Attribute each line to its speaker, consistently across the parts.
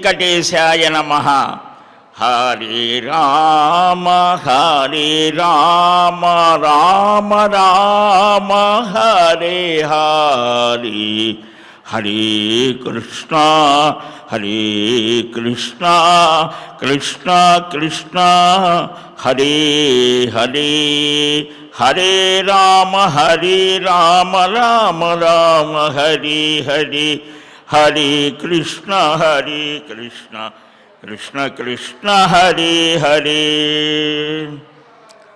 Speaker 1: వెంకటేశాయ నమః. హరే రామ రామ రామ హరే హరే, హరే కృష్ణ కృష్ణ కృష్ణ హరే హరే, హరే రామ రామ రామ హరే హరే, హరే కృష్ణ కృష్ణ కృష్ణ హరే హరే.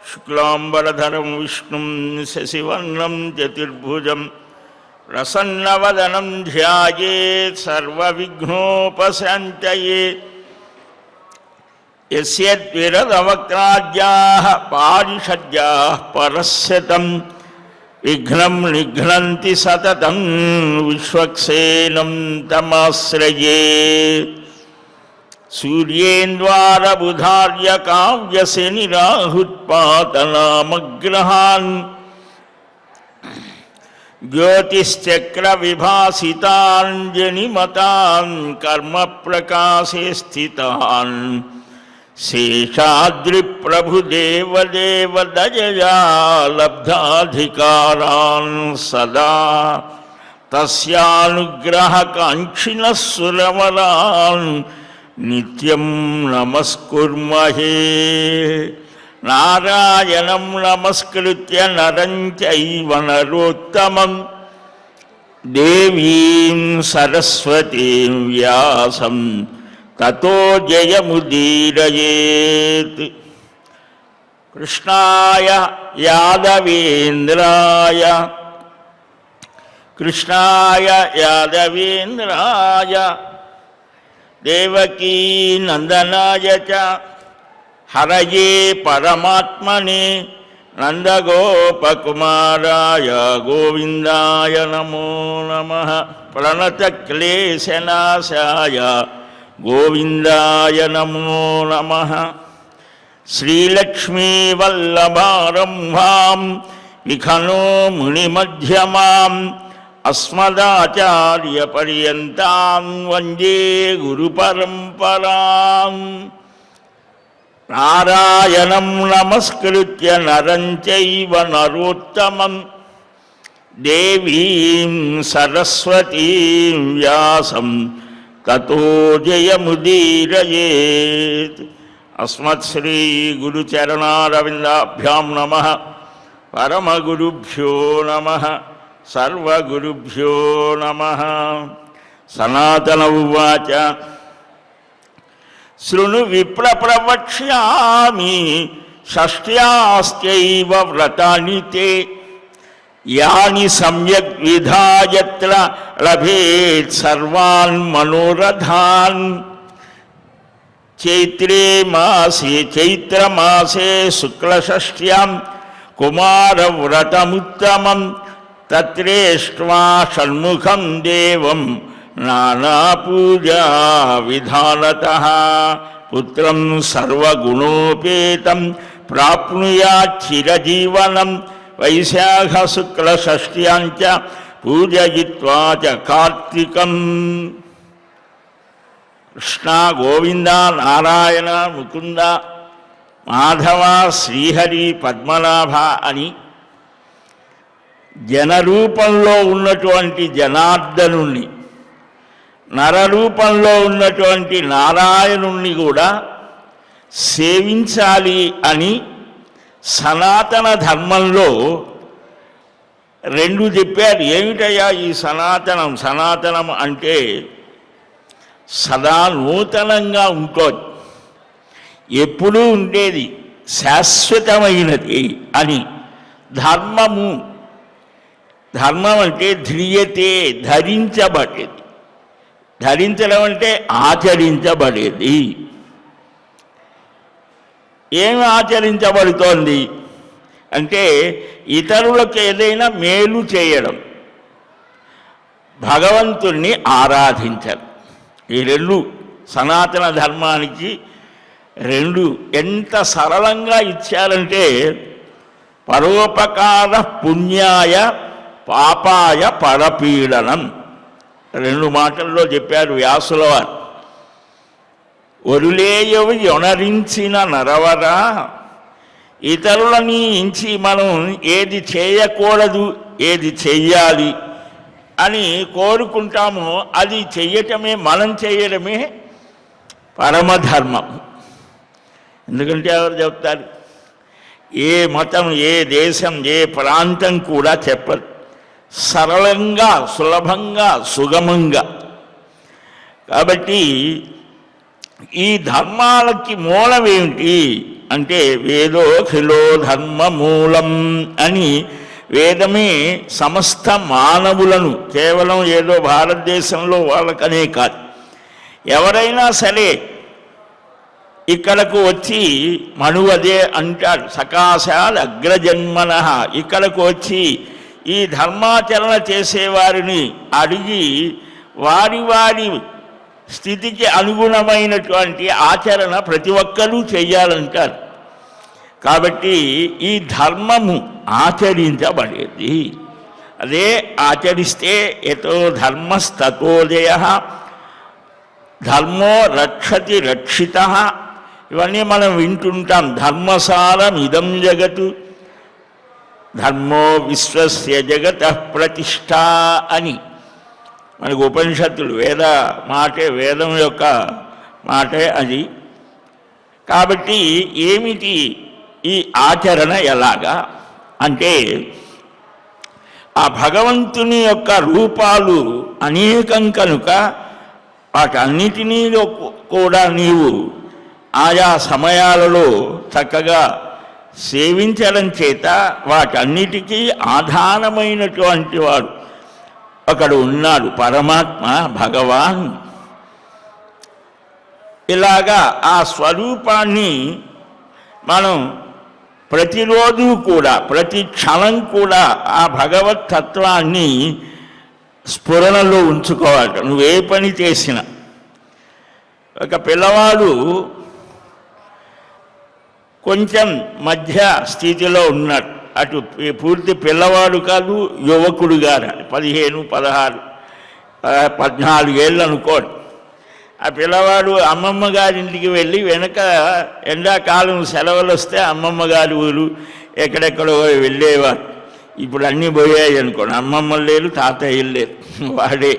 Speaker 1: శుక్లాంబరధరం విష్ణుం శశివర్ణం చతుర్భుజం ప్రసన్నవదనం ధ్యాయేత్ సర్వవిఘ్నోపశాంతయే. యస్యద్విరదవక్త్రాద్యాః పారిషద్యాః పరస్యతం విఘ్నం నిఘ్నంతి సతతం విశ్వక్సేనం తమాశ్రయే. సూర్యేంద్వారబుధార్య కావ్యశనిరాహుత్పాతనామగ్రహాన్ జ్యోతిశ్చక్రవిభాసితాన్ జనిమతాన్ కర్మప్రకాశే స్థితాన్ శేషాద్రిప్రభుదేవదేవ దయయా లబ్ధాధికారాన్ సదా తస్యానుగ్రహకాంక్షిణః సురవరాన్ నిత్యం నమస్కుర్మహే. నారాయణం నమస్కృత్య నరం చైవ నరోత్తమం దేవీం సరస్వతీం వ్యాసం తతో జయముదీరయేత్. కృష్ణాయ యాదవేంద్రాయ దేవకీ నందనాయ చ హరయే పరమాత్మనే నందగోపకుమారాయ గోవిందాయ నమో నమః. ప్రణతక్లేశనాశాయ గోవిందాయ నమో నమః. శ్రీలక్ష్మీవల్లభారంభాం విఖనో మునిమధ్యమాం అస్మదాచార్యపర్యంతాం వందే గురుపరంపరాం. నారాయణం నమస్కృత్య నరం చైవ నరోత్తమం దేవీం సరస్వతీం వ్యాసం తతో జయముదీరయేత్. అస్మత్శ్రీ గురుచరణారవిందాభ్యాం నమః. పరమగురుభ్యో నమః. సర్వగురుభ్యో నమః. సనాతన ఉవాచ శృణు విప్రప్రవక్ష్యామి షష్ట్యాశ్చైవ వ్రతాని తే యాని సమ్యక్ విధాయత్ర లభేత్ సర్వాన్ మనోరథాన్. చైత్రమాసే శుక్లషష్ట్యాం కుమారవ్రతముత్తమం తత్రేష్ట్వా షణ్ముఖం దేవం నానాపూజా విధానతః పుత్రం సర్వగుణోపేతం ప్రాప్నుయాత్ చిరజీవనం. వైశాఖ శుక్లషష్ట్యాం చ పూజయిత్వా చ కార్తీకం. కృష్ణ గోవింద నారాయణ ముకుంద మాధవ శ్రీహరి పద్మనాభ అని జనరూపంలో ఉన్నటువంటి జనార్దనుణ్ణి, నరరూపంలో ఉన్నటువంటి నారాయణుణ్ణి కూడా సేవించాలి అని సనాతన ధర్మంలో రెండు చెప్పారు. ఏమిటయ్యా ఈ సనాతనం? సనాతనం అంటే సదా నూతనంగా ఉంటుంది, ఎప్పుడూ ఉండేది, శాశ్వతమైనది అని. ధర్మము, ధర్మం అంటే ధ్రియతే, ధరించబడేది. ధరించడం అంటే ఆచరించబడేది. ఏమి ఆచరించబడుతోంది అంటే ఇతరులకు ఏదైనా మేలు చేయడం, భగవంతుణ్ణి ఆరాధించడం. ఈ రెండు సనాతన ధర్మానికి రెండు ఎంత సరళంగా ఇచ్చారంటే పరోపకార పుణ్యాయ పాపాయ పరపీడనం. రెండు మాటల్లో చెప్పారు వ్యాసుల వారు. ఒరులేయవు యొనరించిన నరవరా, ఇతరులని ఇంచి మనం ఏది చేయకూడదు ఏది చెయ్యాలి అని కోరుకుంటామో అది చెయ్యటమే, మనం చేయడమే పరమధర్మం. ఎందుకంటే ఎవరు చెప్తారు? ఏ మతం, ఏ దేశం, ఏ ప్రాంతం కూడా చెప్పదు సరళంగా, సులభంగా, సుగమంగా. కాబట్టి ఈ ధర్మాలకి మూలం ఏమిటి అంటే వేదోఖిలో ధర్మ మూలం అని, వేదమే సమస్త మానవులను, కేవలం ఏదో భారతదేశంలో వాళ్ళకనే కాదు, ఎవరైనా సరే ఇక్కడకు వచ్చి మనువదే అంటాడు, సకాశాల్ అగ్రజన్మన, ఇక్కడకు వచ్చి ఈ ధర్మాచరణ చేసేవారిని అడిగి వారి వారి స్థితికి అనుగుణమైనటువంటి ఆచరణ ప్రతి ఒక్కరూ చెయ్యాలంటారు. కాబట్టి ఈ ధర్మము ఆచరించబడేది, అదే ఆచరిస్తే యతో ధర్మస్తతో జయ, ధర్మో రక్షతి రక్షిత, ఇవన్నీ మనం వింటుంటాం. ధర్మసారం ఇదం జగతు, ధర్మో విశ్వస్య జగత ప్రతిష్ఠ అని మనకు ఉపనిషత్తులు, వేదం యొక్క మాటే అది. కాబట్టి ఏమిటి ఈ ఆచరణ ఎలాగా అంటే, ఆ భగవంతుని యొక్క రూపాలు అనేకం కనుక వాటన్నిటినీలో కూడా నీవు ఆయా సమయాలలో చక్కగా సేవించడం చేత వాటన్నిటికీ ఆధారమైనటువంటి వాడు ఒకడు ఉన్నాడు, పరమాత్మ భగవాన్. ఇలాగా ఆ స్వరూపాన్ని మనం ప్రతిరోజు కూడా, ప్రతి క్షణం కూడా ఆ భగవత్ తత్వాన్ని స్ఫురణలో ఉంచుకోవాలి. నువ్వే పని చేసినా. ఒక పిల్లవాడు కొంచెం మధ్య స్థితిలో ఉన్నాడు, అటు పూర్తి పిల్లవాడు కాదు, యువకుడు గారు, 15, 16, 14 ఏళ్ళు అనుకోడు. ఆ పిల్లవాడు అమ్మమ్మ గారింటికి వెళ్ళి వెనక ఎండాకాలం సెలవులు వస్తే అమ్మమ్మ గారి ఊరు ఎక్కడెక్కడో వెళ్ళేవారు. ఇప్పుడు అన్నీ పోయాయి అనుకోండి, అమ్మమ్మలు లేరు, తాతయ్యలు లేరు, వాడే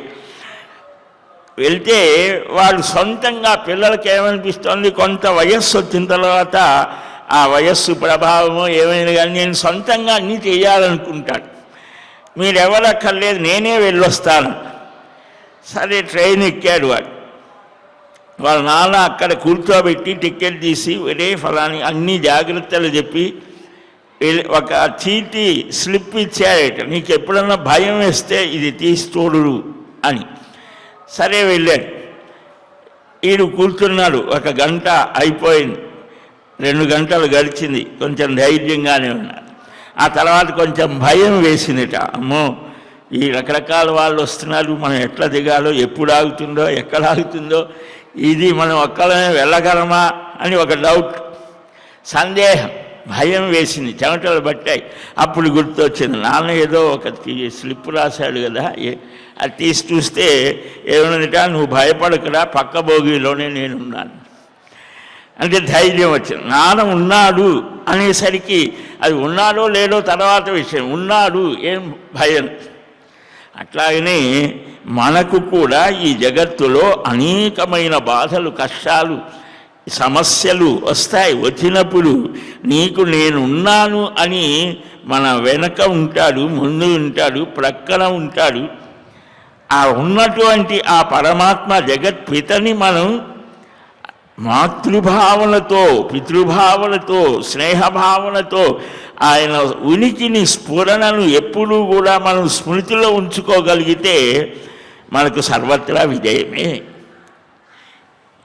Speaker 1: వెళ్తే వాళ్ళు సొంతంగా, పిల్లలకి ఏమనిపిస్తుంది, కొంత వయస్సు వచ్చిన తర్వాత ఆ వయస్సు ప్రభావమో ఏమైనా కానీ నేను సొంతంగా అన్నీ చేయాలనుకుంటాను. మీరెవరక్కర్లేదు, నేనే వెళ్ళొస్తాను. సరే ట్రైన్ ఎక్కాడు వాడు. వాళ్ళ నాన్న అక్కడ కూర్చోబెట్టి టికెట్ తీసి ఒరే ఫలాని అన్ని జాగ్రత్తలు చెప్పి ఒక చీటీ స్లిప్ ఇచ్చాడట, నీకు ఎప్పుడన్నా భయం వేస్తే ఇది తీసి చూడు అని. సరే వెళ్ళాడు. వీడు కూర్చున్నాడు. 1 గంట అయిపోయింది, 2 గంటలు గడిచింది. కొంచెం ధైర్యంగానే ఉన్నాడు. ఆ తర్వాత కొంచెం భయం వేసిందిట. అమ్మో, ఈ రకరకాల వాళ్ళు వస్తున్నారు, మనం ఎట్లా దిగాలో, ఎప్పుడు ఆగుతుందో, ఎక్కడ ఆగుతుందో, ఇది మనం ఒక్కలమే వెళ్ళగలమా అని ఒక డౌట్, సందేహం, భయం వేసింది, చెమటలు పట్టాయి. అప్పుడు గుర్తొచ్చింది, నాన్న ఏదో ఒక స్లిప్ రాశాడు కదా, అది తీసి చూస్తే ఏమన్నదిట, నువ్వు భయపడకురా, పక్క భోగిలోనే నేనున్నాను అంటే ధైర్యం వచ్చింది. నాన్న ఉన్నాడు అనేసరికి అది ఉన్నాడో లేదో తర్వాత విషయం, ఉన్నాడు, ఏం భయం. అట్లాగనే మనకు కూడా ఈ జగత్తులో అనేకమైన బాధలు, కష్టాలు, సమస్యలు వస్తాయి. వచ్చినప్పుడు నీకు నేనున్నాను అని మన వెనక ఉంటాడు, ముందు ఉంటాడు, ప్రక్కన ఉంటాడు. ఆ ఉన్నటువంటి ఆ పరమాత్మ జగత్పితని మనం మాతృభావనతో, పితృభావనతో, స్నేహభావనతో ఆయన ఉనికిని, స్ఫురణను ఎప్పుడూ కూడా మనం స్మృతిలో ఉంచుకోగలిగితే మనకు సర్వత్రా విజయమే.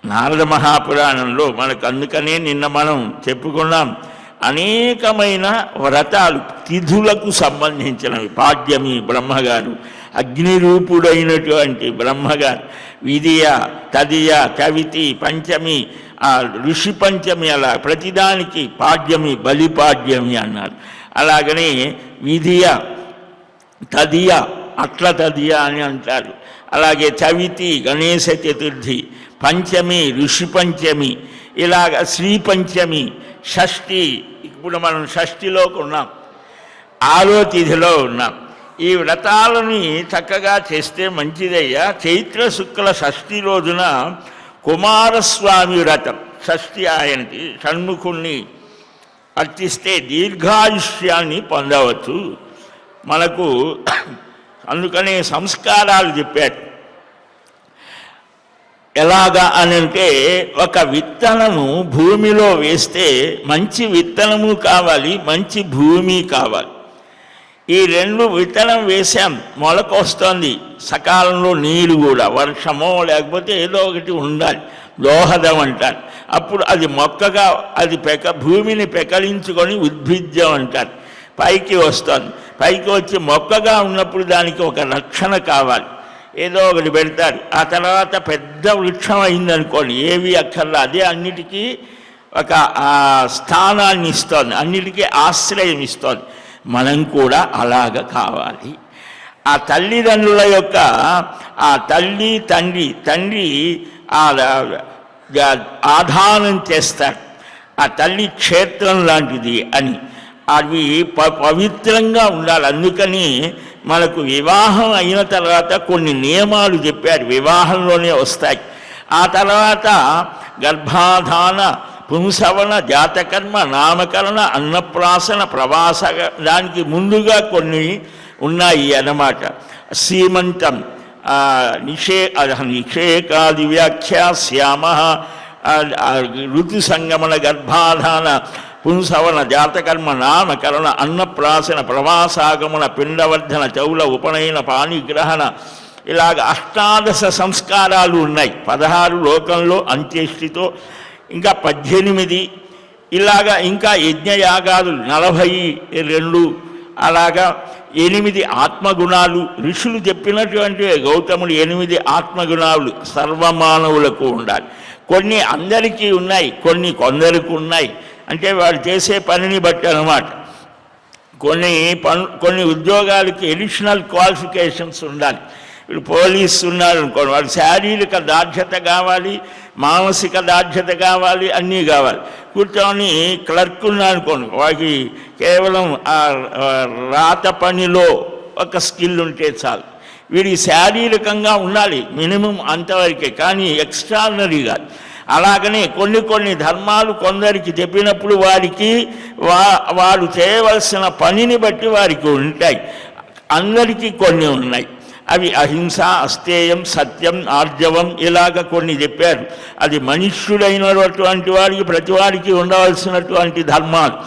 Speaker 1: నారద మహాపురాణంలో మనకు అందుకనే నిన్న మనం చెప్పుకున్నాం, అనేకమైన వ్రతాలు తిథులకు సంబంధించినవి. పాడ్యమి బ్రహ్మగారు, అగ్నిరూపుడైనటువంటి బ్రహ్మగారు, విధియ, తదియ, చవితి, పంచమి, ఆ ఋషి పంచమి, అలా ప్రతిదానికి పాడ్యమి, బలిపాడ్యమి అన్నారు. అలాగనే విధియ, తదియ, అట్ల తదియ అని అంటారు. అలాగే చవితి గణేశ చతుర్థి, పంచమి ఋషి పంచమి, ఇలాగ శ్రీ పంచమి, షష్ఠి. ఇప్పుడు మనం షష్ఠిలోకి ఉన్నాం, 6వ తిథిలో ఉన్నాం. ఈ వ్రతాలని చక్కగా చేస్తే మంచిదయ్యా. చైత్ర శుక్ల షష్ఠి రోజున కుమారస్వామి వ్రతం, షష్ఠి ఆయనకి షణ్ముఖుణ్ణి అర్చిస్తే దీర్ఘాయుష్యాన్ని పొందవచ్చు మనకు. అందుకనే సంస్కారాలు చెప్పారు. ఎలాగా అని అంటే, ఒక విత్తనము భూమిలో వేస్తే మంచి విత్తనము కావాలి, మంచి భూమి కావాలి. ఈ 2 విత్తనం వేసాం, మొలకొస్తోంది, సకాలంలో నీరు కూడా, వర్షమో లేకపోతే ఏదో ఒకటి ఉండాలి, దోహదం అంటారు. అప్పుడు అది మొక్కగా అది భూమిని పెకలించుకొని ఉద్భిద్యం అంటారు, పైకి వస్తుంది. పైకి వచ్చి మొక్కగా ఉన్నప్పుడు దానికి ఒక రక్షణ కావాలి, ఏదో ఒకటి పెడతారు. ఆ తర్వాత పెద్ద వృక్షం అయిందనుకోండి, ఏవి అక్కర్లా, అదే అన్నిటికీ ఒక స్థానాన్ని ఇస్తోంది, అన్నిటికీ ఆశ్రయం ఇస్తోంది. మనం కూడా అలాగ కావాలి. ఆ తల్లిదండ్రుల యొక్క ఆ తల్లి తండ్రి ఆధానం చేస్తారు. ఆ తల్లి క్షేత్రం లాంటిది అని, అవి పవిత్రంగా ఉండాలి. అందుకని మనకు వివాహం అయిన తర్వాత కొన్ని నియమాలు చెప్పారు, వివాహంలోనే వస్తాయి. ఆ తర్వాత గర్భాధాన, పుంసవన, జాతకర్మ, నామకరణ, అన్నప్రాసన, ప్రవాస, దానికి ముందుగా కొన్ని ఉన్నాయి అన్నమాట. సీమంతం, నిషేకాది వ్యాఖ్య, శ్యామ, ఋతు సంగమన, గర్భాధాన, పుంసవన, జాతకర్మ, నామకరణ, అన్నప్రాసన, ప్రవాసాగమన, పిండవర్ధన, చౌల, ఉపనయన, పాణిగ్రహణ, ఇలాగ 18 సంస్కారాలు ఉన్నాయి. 16 లోకంలో అంత్యేష్టితో, ఇంకా 18 ఇలాగా, ఇంకా యజ్ఞయాగాలు 42, అలాగా 8 ఆత్మగుణాలు. ఋషులు చెప్పినటువంటి గౌతముడు 8 ఆత్మగుణాలు సర్వమానవులకు ఉండాలి. కొన్ని అందరికీ ఉన్నాయి, కొన్ని కొందరికి ఉన్నాయి. అంటే వాడు చేసే పనిని బట్టి అన్నమాట. కొన్ని ఉద్యోగాలకి ఎడిషనల్ క్వాలిఫికేషన్స్ ఉండాలి. ఇప్పుడు పోలీసు ఉన్నారు అనుకోండి, వాడు శారీరక దార్ఢ్యత కావాలి, మానసిక దార్ఢ్యత కావాలి, అన్నీ కావాలి. కూర్చొని క్లర్క్ ఉన్నాడు అనుకోండి, వాడికి కేవలం రాత పనిలో ఒక స్కిల్ ఉంటే చాలు. వీడికి శారీరకంగా ఉండాలి మినిమం అంతవరకే, కానీ ఎక్స్ట్రాడినరీగా. అలాగనే కొన్ని ధర్మాలు కొందరికి చెప్పినప్పుడు వారు చేయవలసిన పనిని బట్టి వారికి ఉంటాయి. అందరికీ కొన్ని ఉన్నాయి. అవి అహింస, అస్తేయం, సత్యం, ఆర్జవం, ఇలాగ కొన్ని చెప్పారు. అది మనుష్యుడైనటువంటి వాడికి ప్రతివాడికి ఉండవలసినటువంటి ధర్మాలు.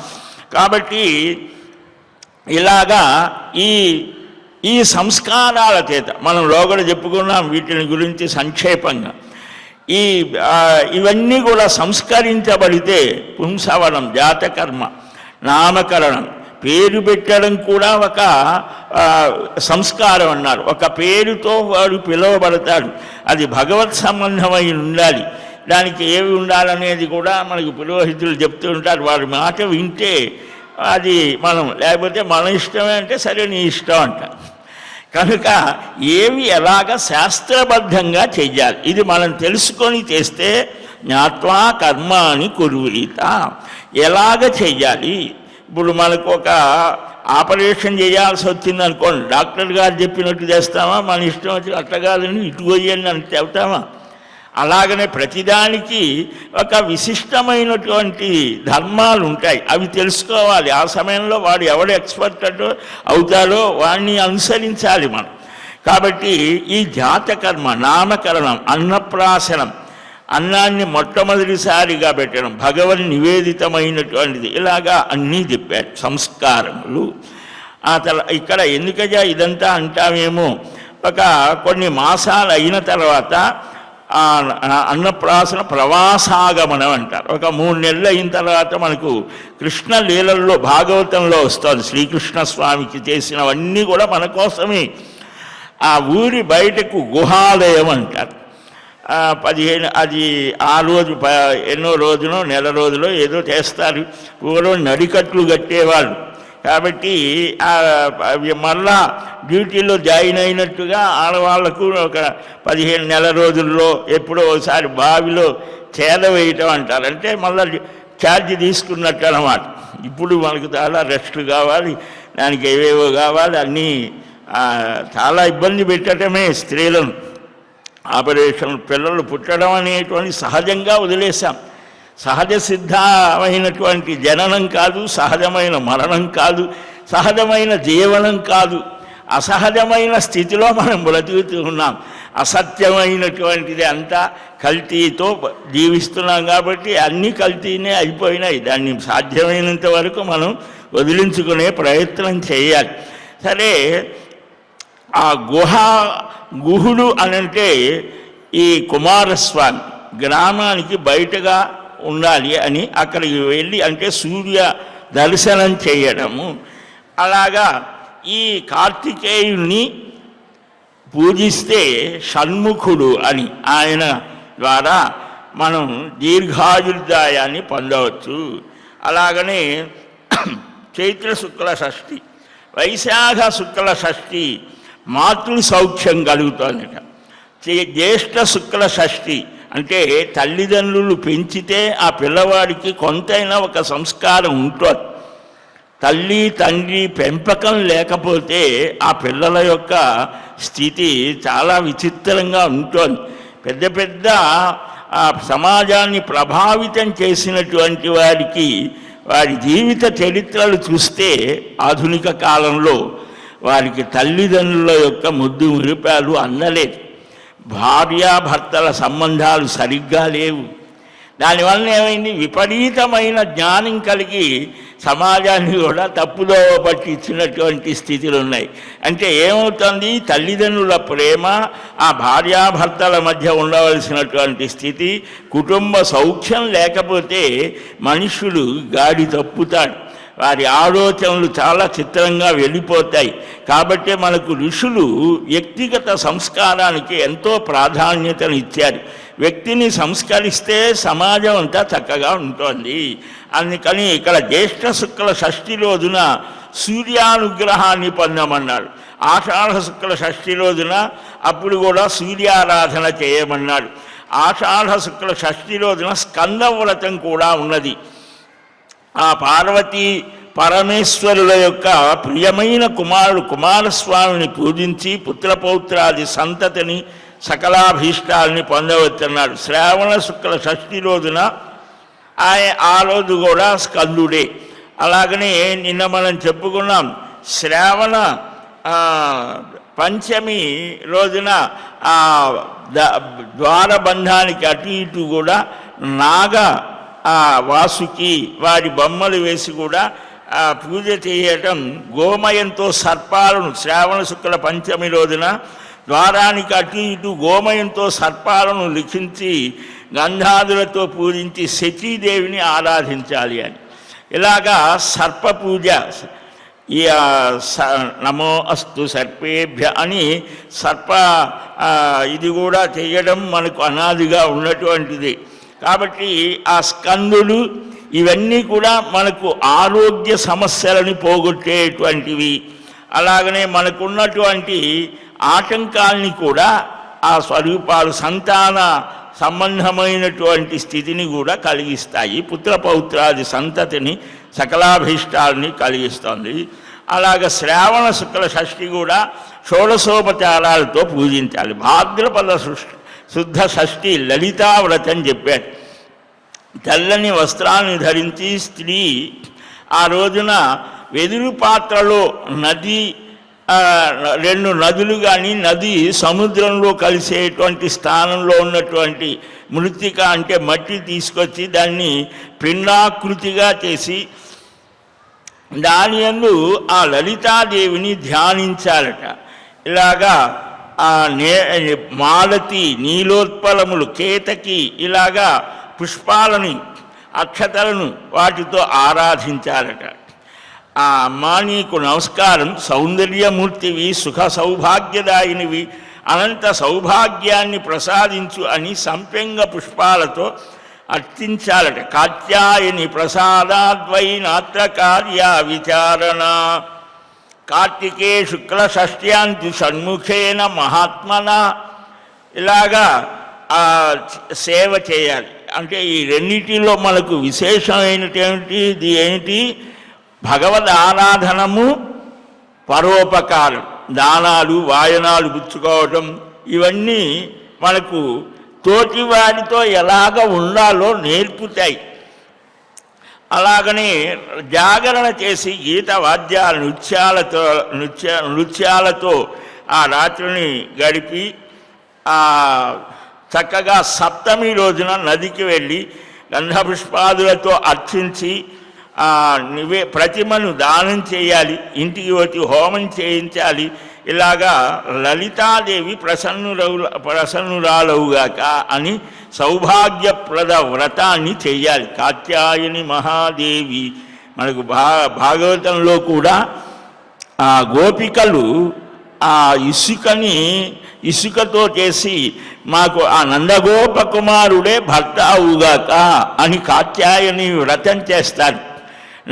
Speaker 1: కాబట్టి ఇలాగా ఈ సంస్కారాల చేత మనం లోగడ చెప్పుకున్నాం వీటిని గురించి సంక్షేపంగా. ఇవన్నీ కూడా సంస్కరించబడితే పుంసవనం, జాతకర్మ, నామకరణం, పేరు పెట్టడం కూడా ఒక సంస్కారం అన్నారు. ఒక పేరుతో వాడు పిలువబడతాడు, అది భగవత్ సంబంధమై ఉండాలి. దానికి ఏవి ఉండాలనేది కూడా మనకు పురోహితులు చెప్తూ ఉంటారు. వారి మాట వింటే అది మనం, లేకపోతే మన ఇష్టమే అంటే సరే నీ ఇష్టం అంటారు. కనుక ఏవి ఎలాగ శాస్త్రబద్ధంగా చెయ్యాలి, ఇది మనం తెలుసుకొని చేస్తే జ్ఞాత్వా కర్మాని కుర్వీత, ఎలాగ చెయ్యాలి. ఇప్పుడు మనకు ఒక ఆపరేషన్ చేయాల్సి వచ్చింది అనుకోండి, డాక్టర్ గారు చెప్పినట్టు చేస్తామా, మన ఇష్టం వచ్చి అట్లా కాదని ఇటు పోయండి అని చెప్తామా? అలాగనే ప్రతిదానికి ఒక విశిష్టమైనటువంటి ధర్మాలు ఉంటాయి, అవి తెలుసుకోవాలి. ఆ సమయంలో వాడు ఎవడు ఎక్స్పర్ట్ అవుతాడో వాడిని అనుసరించాలి మనం. కాబట్టి ఈ జాతకర్మ, నామకరణం, అన్నప్రాసనం, అన్నాన్ని మొట్టమొదటిసారిగా పెట్టడం, భగవన్ నివేదితమైనటువంటిది, ఇలాగా అన్నీ చెప్పారు సంస్కారములు. ఇక్కడ ఎందుకయ్యా ఇదంతా అంటామేమో, కొన్ని మాసాలు అయిన తర్వాత అన్నప్రాసన ప్రవాసాగమనం అంటారు. 3 నెలలు అయిన తర్వాత మనకు కృష్ణ లీలల్లో భాగవతంలో వస్తుంది. శ్రీకృష్ణ స్వామికి చేసినవన్నీ కూడా మన కోసమే. ఆ ఊరి బయటకు గుహాలయం అంటారు. 15 అది ఆ రోజు ఎన్నో రోజునో నెల రోజులో ఏదో చేస్తారు. పూర్వం నడికట్లు కట్టేవాళ్ళు, కాబట్టి మళ్ళా డ్యూటీలో జాయిన్ అయినట్టుగా ఆడవాళ్లకు ఒక 15 నెల రోజుల్లో ఎప్పుడో ఒకసారి బావిలో చేద వేయటం అంటారు. అంటే మళ్ళీ ఛార్జ్ తీసుకున్నట్టు అన్నమాట. ఇప్పుడు మనకు చాలా రెస్ట్ కావాలి, దానికి ఏవేవో కావాలి, అన్నీ చాలా ఇబ్బంది పెట్టడమే స్త్రీలను. ఆపరేషన్, పిల్లలు పుట్టడం అనేటువంటి సహజంగా వదిలేశాం. సహజ సిద్ధమైనటువంటి జననం కాదు, సహజమైన మరణం కాదు, సహజమైన జీవనం కాదు. అసహజమైన స్థితిలో మనం బ్రతుకుతూ ఉన్నాం. అసత్యమైనటువంటిది అంతా కల్తీతో జీవిస్తున్నాం కాబట్టి అన్ని కల్తీనే అయిపోయినాయి. దాన్ని సాధ్యమైనంత వరకు మనం వదిలించుకునే ప్రయత్నం చేయాలి. సరే, ఆ గుహుడు అనంటే ఈ కుమారస్వామి గ్రామానికి బయటగా ఉండాలి అని అక్కడికి వెళ్ళి, అంటే సూర్య దర్శనం చేయడము. అలాగా ఈ కార్తికేయుణ్ణి పూజిస్తే షణ్ముఖుడు అని ఆయన ద్వారా మనం దీర్ఘాయుర్దాయాన్ని పొందవచ్చు. అలాగనే చైత్ర శుక్ల షష్ఠి, వైశాఖ శుక్ల షష్ఠి మాతృ సౌఖ్యం కలుగుతుందట. జ్యేష్ఠ శుక్ల షష్ఠి అంటే తల్లిదండ్రులు పెంచితే ఆ పిల్లవాడికి కొంతైనా ఒక సంస్కారం ఉంటుంది. తల్లి తండ్రి పెంపకం లేకపోతే ఆ పిల్లల యొక్క స్థితి చాలా విచిత్రంగా ఉంటుంది. పెద్ద పెద్ద సమాజాన్ని ప్రభావితం చేసినటువంటి వారికి వారి జీవిత చరిత్రలు చూస్తే ఆధునిక కాలంలో వారికి తల్లిదండ్రుల యొక్క ముద్దు మురిపాలు అందలేదు. భార్యాభర్తల సంబంధాలు సరిగ్గా లేవు. దానివల్ల ఏమైంది, విపరీతమైన జ్ఞానం కలిగి సమాజాన్ని కూడా తప్పుదోవ పట్టించినటువంటి స్థితులు ఉన్నాయి. అంటే ఏమవుతుంది, తల్లిదండ్రుల ప్రేమ, ఆ భార్యాభర్తల మధ్య ఉండవలసినటువంటి స్థితి, కుటుంబ సౌఖ్యం లేకపోతే మనుషులు గాడి తప్పుతాడు. వారి ఆలోచనలు చాలా చిత్రంగా వెళ్ళిపోతాయి. కాబట్టి మనకు ఋషులు వ్యక్తిగత సంస్కారానికి ఎంతో ప్రాధాన్యతను ఇచ్చారు. వ్యక్తిని సంస్కరిస్తే సమాజం అంతా చక్కగా ఉంటుంది. అందుకని ఇక్కడ జ్యేష్ఠ శుక్ల షష్ఠి రోజున సూర్యానుగ్రహాన్ని పొందమన్నాడు. ఆషాఢ శుక్ల షష్ఠి రోజున అప్పుడు కూడా సూర్యారాధన చేయమన్నాడు. ఆషాఢ శుక్ల షష్ఠి రోజున స్కందవ్రతం కూడా ఉన్నది. ఆ పార్వతీ పరమేశ్వరుల యొక్క ప్రియమైన కుమారుడు కుమారస్వామిని పూజించి పుత్రపౌత్రాది సంతతిని సకలాభీష్టాలని పొందవచ్చన్నాడు. శ్రావణ శుక్ల షష్ఠి రోజున ఆ రోజు కూడా స్కందుడే. అలాగనే నిన్న మనం చెప్పుకున్నాం, శ్రావణ పంచమి రోజున ద్వారబంధానికి అటు ఇటు కూడా వాసుకి వారి బొమ్మలు వేసి కూడా పూజ చేయటం. గోమయంతో సర్పాలను శ్రావణ శుక్ల పంచమి రోజున ద్వారానికి అటు ఇటు గోమయంతో సర్పాలను లిఖించి గంధాదులతో పూజించి శచీదేవిని ఆరాధించాలి అని. ఇలాగా సర్ప పూజ, ఈ నమో అస్తు సర్పేభ్య అని సర్ప ఇది కూడా చేయడం మనకు అనాదిగా ఉన్నటువంటిది. కాబట్టి ఆ స్కందులు ఇవన్నీ కూడా మనకు ఆరోగ్య సమస్యలను పోగొట్టేటువంటివి. అలాగనే మనకున్నటువంటి ఆటంకాల్ని కూడా ఆ స్వరూపాలు సంతాన సంబంధమైనటువంటి స్థితిని కూడా కలిగిస్తాయి. పుత్రపౌత్రాది సంతతిని సకలాభీష్టాలని కలిగిస్తుంది. అలాగ శ్రావణ శుక్ల షష్ఠి కూడా షోడశోపచారాలతో పూజించాలి. భాద్రపద శుద్ధ షష్ఠి లలితావ్రతం చెప్పాడు. తెల్లని వస్త్రాన్ని ధరించి స్త్రీ ఆ రోజున వెదురు పాత్రలో రెండు నదులు కానీ నది సముద్రంలో కలిసేటువంటి స్థానంలో ఉన్నటువంటి మృత్తిక అంటే మట్టి తీసుకొచ్చి దాన్ని పిండాకృతిగా చేసి దాని యందు ఆ లలితాదేవిని ధ్యానించాలట. ఇలాగా ఆ మాలతి, నీలోత్పలములు, కేతకి ఇలాగా పుష్పాలని, అక్షతలను వాటితో ఆరాధించాలట. ఆ అమ్మా నీకు నమస్కారం, సౌందర్యమూర్తివి, సుఖ సౌభాగ్యదాయినివి, అనంత సౌభాగ్యాన్ని ప్రసాదించు అని సంపెంగ పుష్పాలతో అర్చించాలట. కాత్యాయని ప్రసాదాద్వై నాత్ర కార్య విచారణ కార్తికే శుక్ల షష్ఠ్యాంతి షణ్ముఖేన మహాత్మన. ఇలాగా సేవ చేయాలి. అంటే ఈ రెండింటిలో మనకు విశేషమైనటువంటి ఏంటి? భగవద్ ఆరాధనము, పరోపకారం, దానాలు వాయనాలు పుచ్చుకోవటం, ఇవన్నీ మనకు తోటి వారితో ఎలాగ ఉండాలో నేర్పుతాయి. అలాగనే జాగరణ చేసి గీత వాద్యాల నృత్యాలతో ఆ రాత్రిని గడిపి చక్కగా సప్తమి రోజున నదికి వెళ్ళి గంధపుష్పాదులతో అర్చించి ప్రతిమను దానం చేయాలి, ఇంటికి వచ్చి హోమం చేయించాలి. ఇలాగా లలితాదేవి ప్రసన్నురాలవుగాక అని సౌభాగ్యప్రద వ్రతాన్ని చెయ్యాలి. కాత్యాయని మహాదేవి. మనకు భాగవతంలో కూడా ఆ గోపికలు ఆ ఇసుకతో చేసి మాకు ఆ నందగోప కుమారుడే భర్త అవుగాక అని కాత్యాయని వ్రతం చేస్తారు.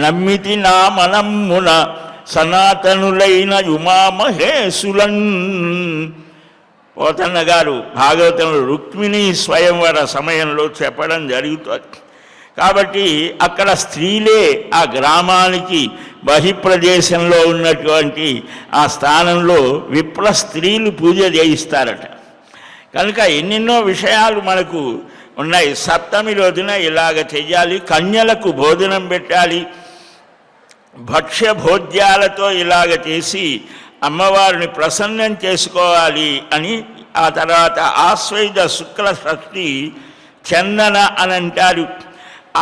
Speaker 1: నమ్మితి నా మనమ్మున సనాతనులైన ఉమామహేశులన్. పోతన్న గారు భాగవతంలో రుక్మిణి స్వయంవర సమయంలో చెప్పడం జరుగుతుంది. కాబట్టి అక్కడ స్త్రీలే ఆ గ్రామానికి బహిప్రదేశంలో ఉన్నటువంటి ఆ స్థానంలో విప్ల స్త్రీలు పూజ చేయిస్తారట. కనుక ఎన్నెన్నో విషయాలు మనకు ఉన్నాయి. సప్తమి రోజున ఇలాగ చెయ్యాలి. కన్యలకు భోజనం పెట్టాలి. భక్ష్య భోజ్యాలతో ఇలాగ చేసి అమ్మవారిని ప్రసన్నం చేసుకోవాలి అని. ఆ తర్వాత ఆశ్వయుజ శుక్ల షష్ఠి చందన అని అంటారు.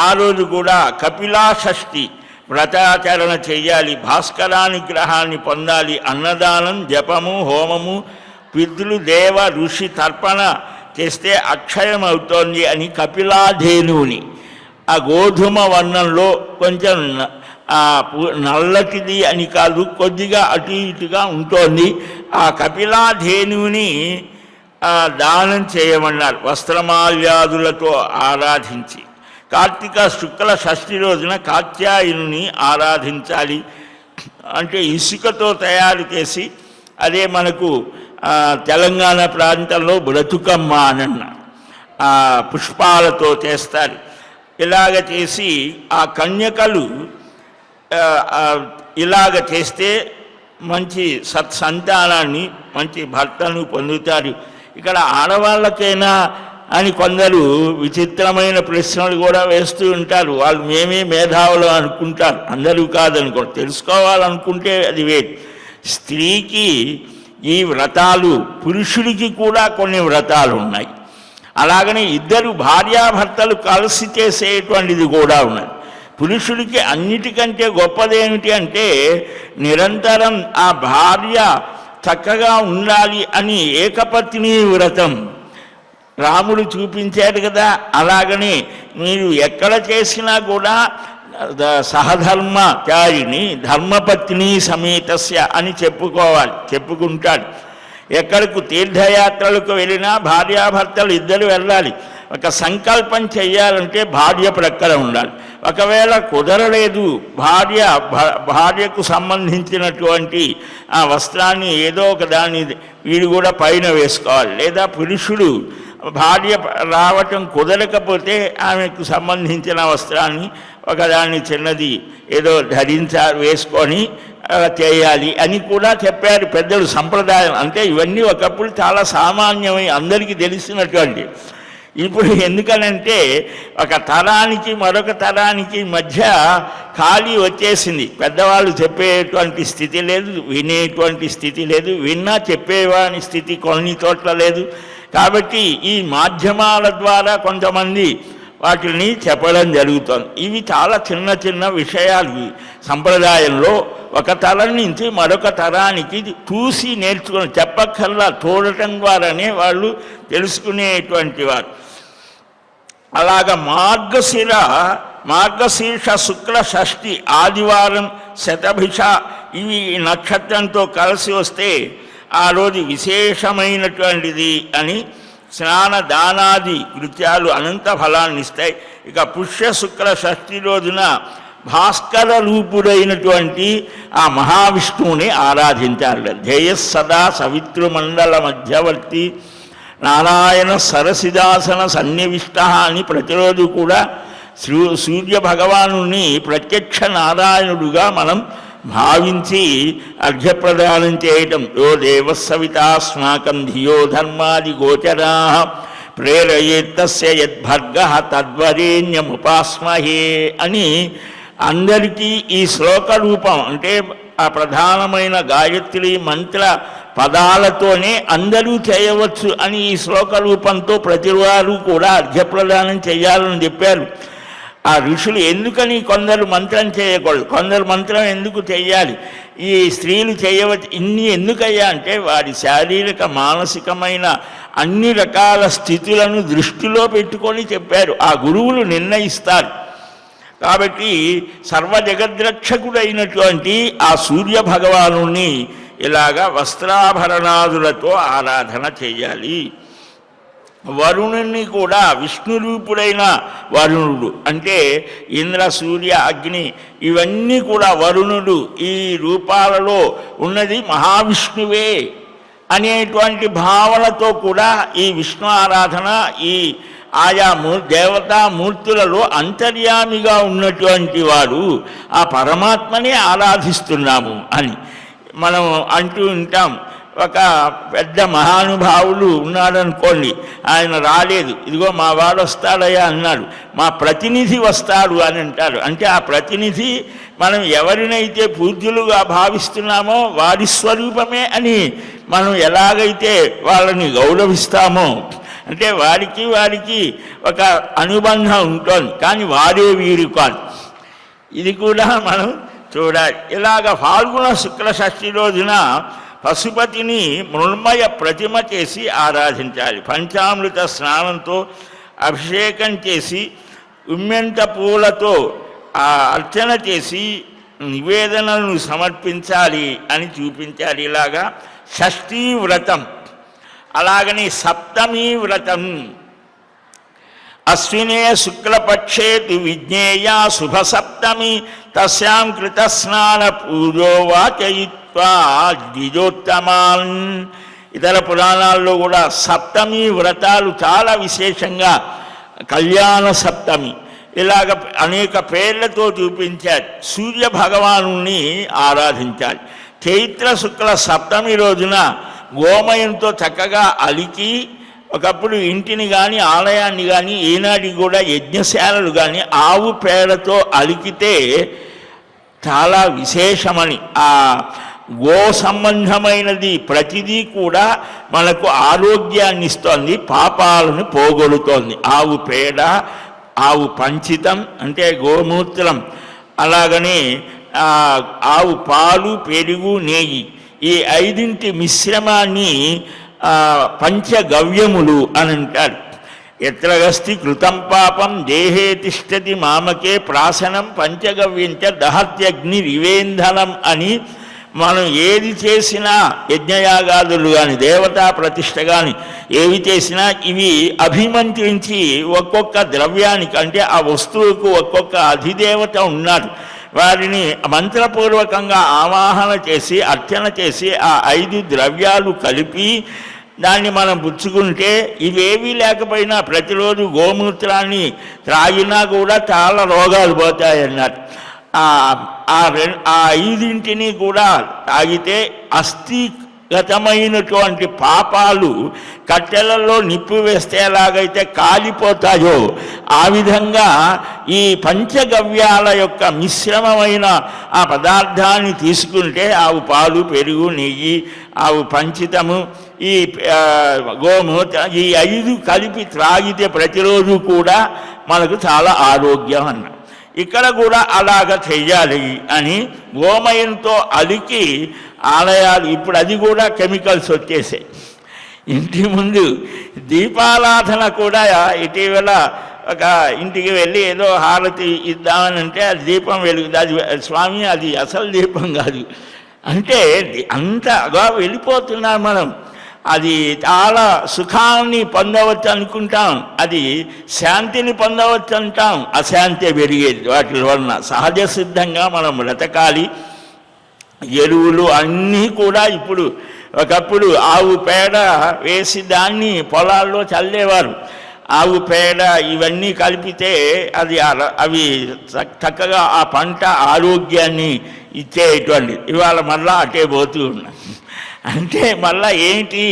Speaker 1: ఆ రోజు కూడా కపిలా షష్ఠి వ్రతాచరణ చెయ్యాలి. భాస్కరానుగ్రహాన్ని పొందాలి. అన్నదానం, జపము, హోమము, పితృ దేవ ఋషి తర్పణ చేస్తే అక్షయం అవుతోంది అని కపిలాధేనువుని ఆ గోధుమ వర్ణంలో కొంచెం నల్లటిది అని కాదు, కొద్దిగా అటు ఇటుగా ఉంటుంది. ఆ కపిలాధేనువుని దానం చేయమన్నారు వస్త్రమాల్యాదులతో ఆరాధించి. కార్తీక శుక్ల షష్ఠి రోజున కాత్యాయనుని ఆరాధించాలి. అంటే ఇసుకతో తయారు చేసి, అదే మనకు తెలంగాణ ప్రాంతంలో బ్రతుకమ్మ అనన్న పుష్పాలతో చేస్తారు. ఇలాగ చేసి ఆ కన్యకలు ఇలాగ చేస్తే మంచి సత్సంతానాన్ని, మంచి భర్తను పొందుతారు. ఇక్కడ ఆడవాళ్ళకైనా అని కొందరు విచిత్రమైన ప్రశ్నలు కూడా వేస్తూ ఉంటారు. వాళ్ళు మేమే మేధావులు అనుకుంటారు, అందరూ కాదనుకో. తెలుసుకోవాలనుకుంటే అది వేరు. స్త్రీకి ఈ వ్రతాలు, పురుషుడికి కూడా కొన్ని వ్రతాలు ఉన్నాయి. అలాగనే ఇద్దరు భార్యాభర్తలు కలిసి చేసేటువంటిది కూడా ఉన్నది. పురుషుడికి అన్నిటికంటే గొప్పదేమిటి అంటే నిరంతరం ఆ భార్య చక్కగా ఉండాలి అని ఏకపత్ని వ్రతం రాముడు చూపించాడు కదా. అలాగనే మీరు ఎక్కడ చేసినా కూడా సహధర్మచారిణి ధర్మపత్ని సమేతస్య అని చెప్పుకుంటాడు. ఎక్కడికి తీర్థయాత్రలకు వెళ్ళినా భార్యాభర్తలు ఇద్దరు వెళ్ళాలి. ఒక సంకల్పం చెయ్యాలంటే భార్య ప్రక్కన ఉండాలి. ఒకవేళ కుదరలేదు, భార్యకు సంబంధించినటువంటి ఆ వస్త్రాన్ని ఏదో ఒక దాన్ని వీడు కూడా పైన వేసుకోవాలి. లేదా పురుషుడు భార్య రావటం కుదరకపోతే ఆమెకు సంబంధించిన వస్త్రాన్ని ఒకదాన్ని చిన్నది ఏదో వేసుకొని చేయాలి అని కూడా చెప్పారు పెద్దలు. సంప్రదాయం అంటే ఇవన్నీ ఒకప్పుడు చాలా సామాన్యమై అందరికీ తెలిసినటువంటి. ఇప్పుడు ఎందుకనంటే ఒక తరానికి మరొక తరానికి మధ్య ఖాళీ వచ్చేసింది. పెద్దవాళ్ళు చెప్పేటువంటి స్థితి లేదు, వినేటువంటి స్థితి లేదు, విన్నా చెప్పేవాని స్థితి కొన్ని చోట్ల లేదు. కాబట్టి ఈ మాధ్యమాల ద్వారా కొంతమంది వాటిని చెప్పడం జరుగుతుంది. ఇవి చాలా చిన్న చిన్న విషయాలు సంప్రదాయంలో. ఒక తరం నుంచి మరొక తరానికి చూసి నేర్చుకుని, చెప్పక్కర్లా, చూడటం ద్వారానే వాళ్ళు తెలుసుకునేటువంటి వారు. అలాగ మార్గశీర్ష శుక్ల షష్ఠి ఆదివారం శతభిష ఇవి నక్షత్రంతో కలిసి వస్తే ఆ రోజు విశేషమైనటువంటిది అని స్నాన దానాది కృత్యాలు అనంత ఫలాన్ని ఇస్తాయి. ఇక పుష్య శుక్ల షష్ఠి రోజున భాస్కర రూపుడైనటువంటి ఆ మహావిష్ణువుని ఆరాధించాలి. ధ్యేయస్సదా సవితృమండల మధ్యవర్తి నారాయణ సరసిదాసన సన్నివిష్ట అని ప్రతిరోజు కూడా సూర్య భగవాను ప్రత్యక్ష నారాయణుడుగా మనం భావించి అర్ఘ్యప్రదానం చేయటం. యో దేవస్సవితాస్మాకం ధియో ధర్మాది గోచరా ప్రేరయేత్తస్య యద్భర్గ తద్వరేణ్యముపాస్మహే అని అందరికీ ఈ శ్లోక రూపం అంటే ఆ ప్రధానమైన గాయత్రి మంత్ర పదాలతోనే అందరూ చేయవచ్చు అని ఈ శ్లోక రూపంతో ప్రతివారు కూడా అర్ఘ్యప్రదానం చేయాలని చెప్పారు. ఆ ఋషులు ఎందుకని కొందరు మంత్రం చేయకూడదు, కొందరు మంత్రం ఎందుకు చేయాలి, ఈ స్త్రీలు చేయవచ్చు ఇన్ని ఎందుకయ్యా అంటే వారి శారీరక మానసికమైన అన్ని రకాల స్థితులను దృష్టిలో పెట్టుకొని చెప్పారు. ఆ గురువులు నిర్ణయిస్తారు. కాబట్టి సర్వ జగద్రక్షకుడైనటువంటి ఆ సూర్య భగవాను ఇలాగా వస్త్రాభరణాదులతో ఆరాధన చేయాలి. వరుణుని కూడా విష్ణురూపుడైన వరుణుడు అంటే ఇంద్ర సూర్య అగ్ని ఇవన్నీ కూడా వరుణుడు ఈ రూపాలలో ఉన్నది మహావిష్ణువే అనేటువంటి భావనతో కూడా ఈ విష్ణు ఆరాధన ఈ ఆయా దేవతామూర్తులలో అంతర్యామిగా ఉన్నటువంటి వాడు ఆ పరమాత్మనే ఆరాధిస్తున్నాము అని మనం అంటూ ఉంటాం. ఒక పెద్ద మహానుభావులు ఉన్నాడనుకోండి, ఆయన రాలేదు, ఇదిగో మా వాడు వస్తాడయ్యా అన్నాడు, మా ప్రతినిధి వస్తాడు అని అంటారు. అంటే ఆ ప్రతినిధి మనం ఎవరినైతే పూజ్యులుగా భావిస్తున్నామో వారి స్వరూపమే అని మనం ఎలాగైతే వాళ్ళని గౌరవిస్తామో అంటే వారికి ఒక అనుబంధం ఉంటుంది. కానీ వారే వీరు కాదు. ఇది కూడా మనం చూడాలి. ఇలాగ ఫాల్గుణ శుక్ల షష్ఠి రోజున పశుపతిని మృణ్మయ ప్రతిమ చేసి ఆరాధించాలి. పంచామృత స్నానంతో అభిషేకం చేసి ఉమ్మెంత పూలతో అర్చన చేసి నివేదనలను సమర్పించాలి అని చూపించాలి. ఇలాగా షష్ఠీ వ్రతం, అలాగని సప్తమీ వ్రతం అశ్వినే శుక్లపక్షే విజ్ఞేయ శుభ సప్తమి తస్యాం కృతస్నాన పూజో వాచయిత్వా ద్విజోత్తమాన్. ఇతర పురాణాల్లో కూడా సప్తమి వ్రతాలు చాలా విశేషంగా కళ్యాణ సప్తమి ఇలాగ అనేక పేర్లతో చూపించారు. సూర్య భగవాను ఆరాధించాలి. చైత్ర శుక్ల సప్తమి రోజున గోమయంతో చక్కగా అలికి ఒకప్పుడు ఇంటిని కానీ ఆలయాన్ని కానీ ఈనాటికి కూడా యజ్ఞశాలలు కానీ ఆవు పేడతో అలికితే చాలా విశేషమని. ఆ గో సంబంధమైనది ప్రతిదీ కూడా మనకు ఆరోగ్యాన్ని ఇస్తోంది, పాపాలను పోగొడుతోంది. ఆవు పేడ, ఆవు పంచితం అంటే గోమూత్రం, అలాగనే ఆవు పాలు, పెరుగు, నెయ్యి ఈ ఐదింటి మిశ్రమాన్ని పంచగవ్యములు అని అంటారు. ఎత్రగస్తి కృతం పాపం దేహే తిష్టతి మామకే ప్రాసనం పంచగవ్యంచ దహత్యగ్ని రివేంధనం అని మనం ఏది చేసినా యజ్ఞయాగాదులు కానీ దేవతా ప్రతిష్ఠ కానీ ఏవి చేసినా ఇవి అభిమంత్రించి ఒక్కొక్క ద్రవ్యానికి అంటే ఆ వస్తువుకు ఒక్కొక్క అధిదేవత ఉన్నారు. వారిని మంత్రపూర్వకంగా ఆవాహన చేసి అర్చన చేసి ఆ 5 ద్రవ్యాలు కలిపి దాన్ని మనం పుచ్చుకుంటే ఇవేవీ లేకపోయినా ప్రతిరోజు గోమూత్రాన్ని త్రాగినా కూడా చాలా రోగాలు పోతాయన్నారు. ఆ 5 కూడా తాగితే అస్థిగతమైనటువంటి పాపాలు కట్టెలలో నిప్పు వేస్తే ఎలాగైతే కాలిపోతాయో ఆ విధంగా ఈ పంచగవ్యాల యొక్క మిశ్రమమైన ఆ పదార్థాన్ని తీసుకుంటే ఆవు పాలు, పెరుగు, నెయ్యి, ఆవు పంచితము, ఈ గోమూత్ర ఈ 5 కలిపి త్రాగితే ప్రతిరోజు కూడా మనకు చాలా ఆరోగ్యం అన్నారు. ఇక్కడ కూడా అలాగ చెయ్యాలి అని గోమయంతో అలికి ఆలయాలు ఇప్పుడు అది కూడా కెమికల్స్ వచ్చేసాయి. ఇంటి ముందు దీపారాధన కూడా ఇటీవల ఒక ఇంటికి వెళ్ళి ఏదో హారతి ఇద్దామని అంటే అది దీపం వెలుగుతుంది. అది స్వామి అది అసలు దీపం కాదు అంటే అంతగా వెళ్ళిపోతున్నాం మనం. అది చాలా సుఖాన్ని పొందవచ్చు అనుకుంటాం, అది శాంతిని పొందవచ్చు అంటాం, అశాంతి పెరిగేది వాటి వలన. సహజ సిద్ధంగా మనం బ్రతకాలి. ఎరువులు అన్నీ కూడా ఇప్పుడు, ఒకప్పుడు ఆవు పేడ వేసి దాన్ని పొలాల్లో చల్లేవారు. ఆవు పేడ ఇవన్నీ కలిపితే అవి చక్కగా ఆ పంట ఆరోగ్యాన్ని ఇచ్చేటువంటి. ఇవాళ మళ్ళా అటే పోతూ ఉన్నాయి. అంటే మళ్ళా ఏంటి,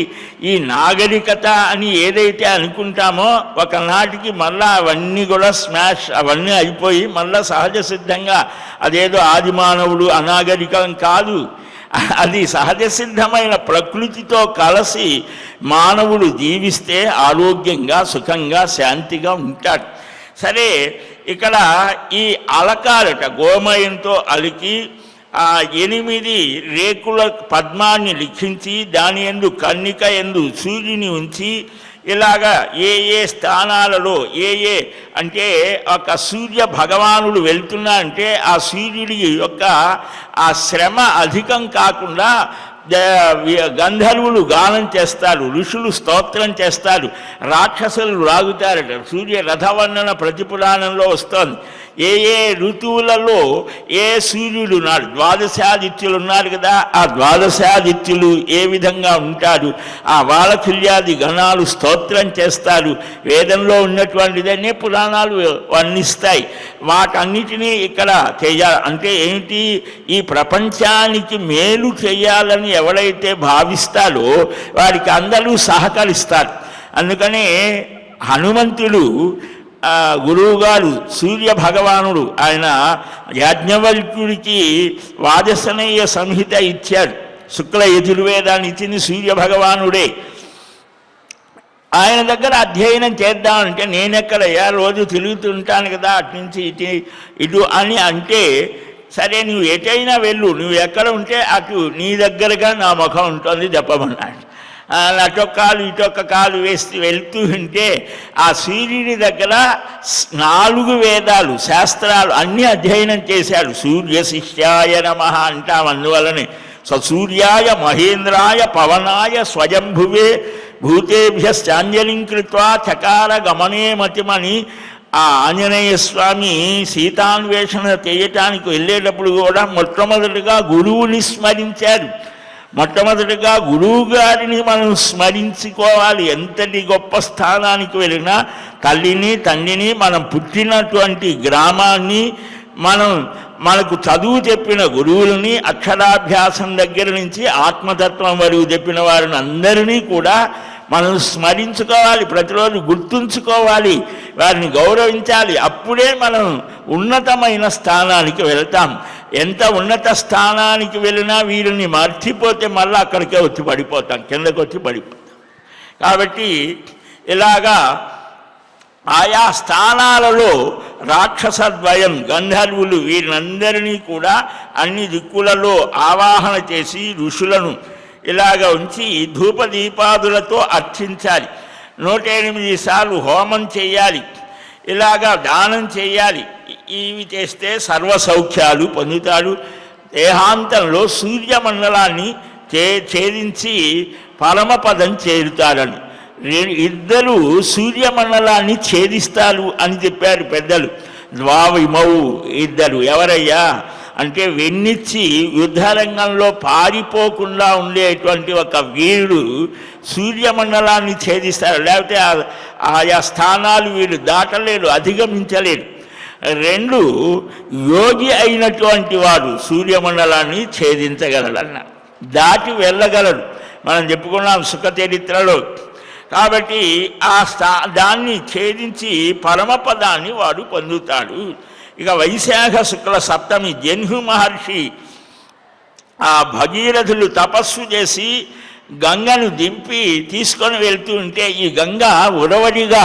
Speaker 1: ఈ నాగరికత అని ఏదైతే అనుకుంటామో ఒకనాటికి మళ్ళా అవన్నీ కూడా స్మాష్, అవన్నీ అయిపోయి మళ్ళా సహజ సిద్ధంగా అదేదో ఆదిమానవుడు అనాగరికం కాదు, అది సహజ సిద్ధమైన ప్రకృతితో కలిసి మానవుడు జీవిస్తే ఆరోగ్యంగా సుఖంగా శాంతిగా ఉంటాడు. సరే, ఇక్కడ ఈ అలకాలట గోమయంతో అలికి ఆ 8 రేకుల పద్మాన్ని లిఖించి దాని యందు కన్నిక యందు సూర్యుని ఉంచి ఇలాగా ఏ స్థానాలలో అంటే ఒక సూర్య భగవానుడు వెళ్తున్నా అంటే ఆ సూర్యుడి యొక్క ఆ శ్రమ అధికం కాకుండా గంధర్వులు గానం చేస్తారు, ఋషులు స్తోత్రం చేస్తారు, రాక్షసులు రాగుతారట. సూర్య రథవర్ణన ప్రతిపురాణంలో వస్తోంది. ఏ ఋతువులలో ఏ సూర్యుడు ఉన్నాడు, ద్వాదశాదిత్యులు ఉన్నారు కదా, ఆ ద్వాదశాదిత్యులు ఏ విధంగా ఉంటారు, ఆ వాలకిల్యాది గణాలు స్తోత్రం చేస్తారు. వేదంలో ఉన్నటువంటిదనే పురాణాలు వర్ణిస్తాయి. వాటన్నిటినీ ఇక్కడ చేయాలి. అంటే ఏంటి, ఈ ప్రపంచానికి మేలు చేయాలని ఎవరైతే భావిస్తాడో వారికి అందరూ సహకరిస్తారు. అందుకనే హనుమంతుడు గురువుగారు సూర్య భగవానుడు ఆయన యాజ్ఞవల్క్యుడికి వాజసనేయ సంహిత ఇచ్చాడు. శుక్ల యజుర్వేదాన్ని ఇచ్చింది సూర్య భగవానుడే. ఆయన దగ్గర అధ్యయనం చేద్దామంటే నేనెక్కడయ్యా, రోజు తిరుగుతుంటాను కదా అటు నుంచి ఇటు అని అంటే, సరే నువ్వు ఎటైనా వెళ్ళు, నువ్వు ఎక్కడ ఉంటే అటు నీ దగ్గరగా నా ముఖం ఉంటుంది చెప్పమన్నాడు. అటొక్క కాలు ఇటొక్క కాలు వేసి వెళ్తూ ఉంటే ఆ సూర్యుడి దగ్గర 4 వేదాలు శాస్త్రాలు అన్నీ అధ్యయనం చేశాడు. సూర్య శిష్యాయ నమః అంటాం. అందువలనే సూర్యాయ మహేంద్రాయ పవనాయ స్వయంభువే భూతేభ్యశ్చాంజలిం కృత్వా చకార గమనే మతిమని ఆ ఆంజనేయ స్వామి సీతాన్వేషణ చేయటానికి వెళ్ళేటప్పుడు కూడా మొట్టమొదటిగా గురువుని స్మరించారు. మొట్టమొదటిగా గురువు గారిని మనం స్మరించుకోవాలి. ఎంతటి గొప్ప స్థానానికి వెళ్ళినా తల్లిని తండ్రిని, మనం పుట్టినటువంటి గ్రామాన్ని, మనకు చదువు చెప్పిన గురువులని, అక్షరాభ్యాసం దగ్గర నుంచి ఆత్మతత్వం వరకు చెప్పిన వారిని అందరినీ కూడా మనం స్మరించుకోవాలి, ప్రతిరోజు గుర్తుంచుకోవాలి, వారిని గౌరవించాలి. అప్పుడే మనం ఉన్నతమైన స్థానానికి వెళ్తాం. ఎంత ఉన్నత స్థానానికి వెళ్ళినా వీరిని మర్చిపోతే మళ్ళీ అక్కడికే వచ్చి పడిపోతాం, కిందకి వచ్చి పడిపోతాం. కాబట్టి ఇలాగా ఆయా స్థానాలలో రాక్షసద్వయం గంధర్వులు వీరినందరినీ కూడా అన్ని దిక్కులలో ఆవాహన చేసి ఋషులను ఇలాగ ఉంచి ధూపదీపాదులతో అర్చించాలి. 108 సార్లు హోమం చేయాలి, ఇలాగా దానం చేయాలి. ఇవి చేస్తే సర్వసౌఖ్యాలు పొందుతాడు. దేహాంతంలో సూర్యమండలాన్ని ఛేదించి పరమపదం చేరుతారని. 2 సూర్యమండలాన్ని ఛేదిస్తారు అని చెప్పారు పెద్దలు. ద్వావిమౌ 2 ఎవరయ్యా అంటే వెన్నిచ్చి యుద్ధరంగంలో పారిపోకుండా ఉండేటువంటి ఒక వీరుడు సూర్యమండలాన్ని ఛేదిస్తారు. లేకపోతే ఆయా స్థానాలు వీరు దాటలేడు, అధిగమించలేడు. 2 యోగి అయినటువంటి వాడు సూర్యమండలాన్ని ఛేదించగలడన్న, దాటి వెళ్ళగలడు. మనం చెప్పుకున్నాం సుఖ చరిత్రలో. కాబట్టి దాన్ని ఛేదించి పరమపదాన్ని వాడు పొందుతాడు. ఇక వైశాఖ శుక్ల సప్తమి జన్హు మహర్షి ఆ భగీరథులు తపస్సు చేసి గంగను దింపి తీసుకొని వెళ్తూ ఉంటే ఈ గంగ ఉడవడిగా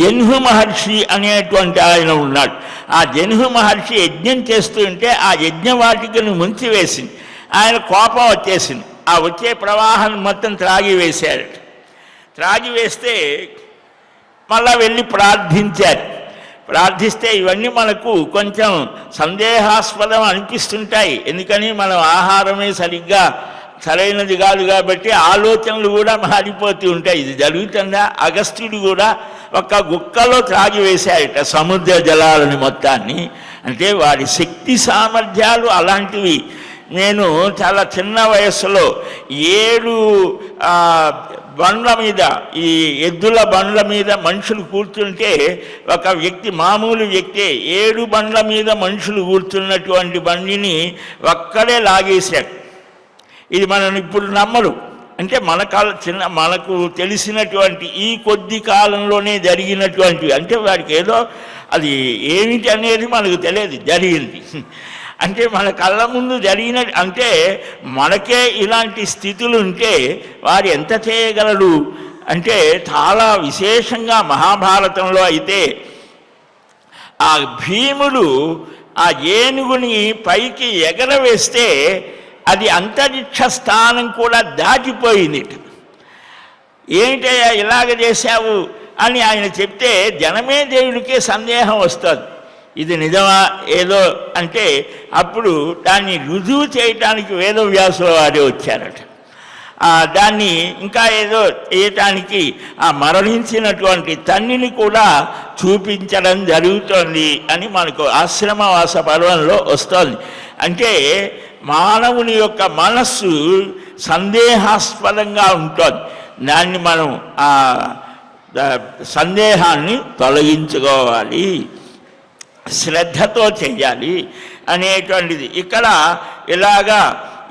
Speaker 1: జన్హు మహర్షి అనేటువంటి ఆయన ఉన్నాడు. ఆ జన్హు మహర్షి యజ్ఞం చేస్తూ ఉంటే ఆ యజ్ఞవాటికను ముంచివేసింది. ఆయన కోపం వచ్చేసింది. ఆ వచ్చే ప్రవాహాన్ని మొత్తం త్రాగివేశాడు. త్రాగివేస్తే మళ్ళా వెళ్ళి ప్రార్థించారు. ప్రార్థిస్తే ఇవన్నీ మనకు కొంచెం సందేహాస్పదం అనిపిస్తుంటాయి. ఎందుకని మనం ఆహారమే సరిగ్గా సరైనది కాదు కాబట్టి ఆలోచనలు కూడా మారిపోతూ ఉంటాయి. ఇది జరుగుతుందా? అగస్త్యుడు కూడా ఒక గుక్కలో త్రాగివేశాయట సముద్ర జలాలని మొత్తాన్ని. అంటే వారి శక్తి సామర్థ్యాలు అలాంటివి. నేను చాలా చిన్న వయస్సులో 7 బండ్ల మీద, ఈ ఎద్దుల బండ్ల మీద మనుషులు కూర్చుంటే ఒక వ్యక్తి, మామూలు వ్యక్తి 7 బండ్ల మీద మనుషులు కూర్చున్నటువంటి బండిని ఒక్కడే లాగేశాడు. ఇది మనం ఇప్పుడు నమ్మరు. అంటే మనకు తెలిసినటువంటి ఈ కొద్ది కాలంలోనే జరిగినటువంటివి. అంటే వాడికి ఏదో అది ఏమిటి అనేది మనకు తెలియదు, జరిగింది. అంటే మన కళ్ళ ముందు జరిగిన, అంటే మనకే ఇలాంటి స్థితులు ఉంటే వారు ఎంత చేయగలరు అంటే చాలా విశేషంగా మహాభారతంలో అయితే ఆ భీముడు ఆ ఏనుగుని పైకి ఎగరవేస్తే అది అంతరిక్ష స్థానం కూడా దాటిపోయింది. ఏమిటయ్యా ఇలాగ చేశావు అని ఆయన చెప్తే జనమే దేవుడికే సందేహం వస్తుంది, ఇది నిజమా ఏదో అంటే. అప్పుడు దాన్ని రుజువు చేయటానికి వేదవ్యాసుల వారే వచ్చారట. దాన్ని ఇంకా ఏదో చేయటానికి ఆ మరణించినటువంటి తన్నిని కూడా చూపించడం జరుగుతోంది అని మనకు ఆశ్రమవాస పర్వంలో వస్తుంది. అంటే మానవుని యొక్క మనస్సు సందేహాస్పదంగా ఉంటుంది. దాన్ని మనం ఆ సందేహాన్ని తొలగించుకోవాలి, శ్రద్ధతో చెయ్యాలి అనేటువంటిది. ఇక్కడ ఇలాగా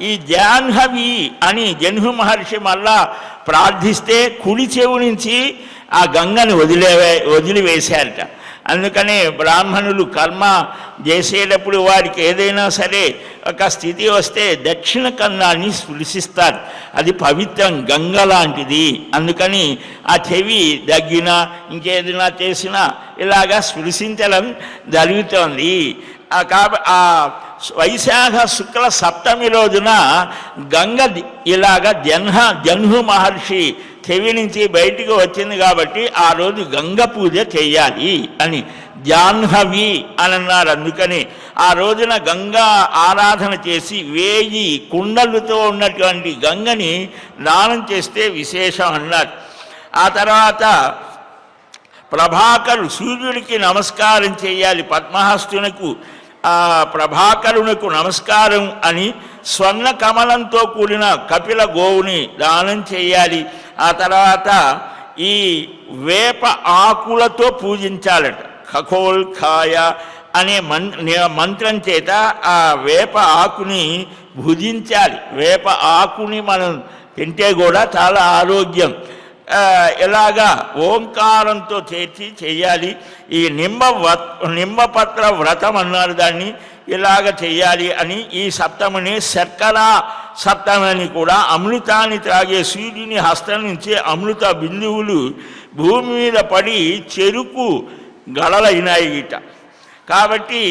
Speaker 1: ఈ జాహ్నవి అని జన్హు మహర్షి మళ్ళా ప్రార్థిస్తే కుడి చెవు నుంచి ఆ గంగని వదిలివేశారట. అందుకనే బ్రాహ్మణులు కర్మ చేసేటప్పుడు వారికి ఏదైనా సరే ఒక స్థితి వస్తే దక్షిణ కన్నాన్ని స్పృశిస్తారు. అది పవిత్రం, గంగ లాంటిది. అందుకని ఆ చెవి దగ్గినా ఇంకేదైనా చేసినా ఇలాగా స్పృశించడం జరుగుతోంది. ఆ వైశాఖ శుక్ల సప్తమి రోజున గంగ ఇలాగ జన్హు మహర్షి చెవి నుంచి బయటికి వచ్చింది కాబట్టి ఆ రోజు గంగ పూజ చేయాలి అని జాహ్నవి అని అన్నారు. అందుకని ఆ రోజున గంగా ఆరాధన చేసి 1000 కుండలతో ఉన్నటువంటి గంగని దానం చేస్తే విశేషం అన్నారు. ఆ తర్వాత సూర్యుడికి నమస్కారం చేయాలి. పద్మహస్తునకు ప్రభాకరునకు నమస్కారం అని స్వర్ణ కమలంతో కూడిన కపిల గోవుని దానం చేయాలి. ఆ తర్వాత ఈ వేప ఆకులతో పూజించాలట. ఖగోల్ఖాయ అనే మంత్రం చేత ఆ వేప ఆకుని భుజించాలి. వేప ఆకుని మనం తింటే కూడా చాలా ఆరోగ్యం. ఎలాగా ఓంకారంతో చేర్చి చేయాలి. ఈ నిమ్మపత్ర వ్రతం అన్నారు దాన్ని, ఇలాగ చేయాలి అని. ఈ సప్తమిని శర్కరా సప్తమని కూడా. అమృతాన్ని త్రాగే సూర్యుని హస్తం నుంచి అమృత బిందువులు భూమి మీద పడి చెరుకు గడలైనాయి గిట. కాబట్టి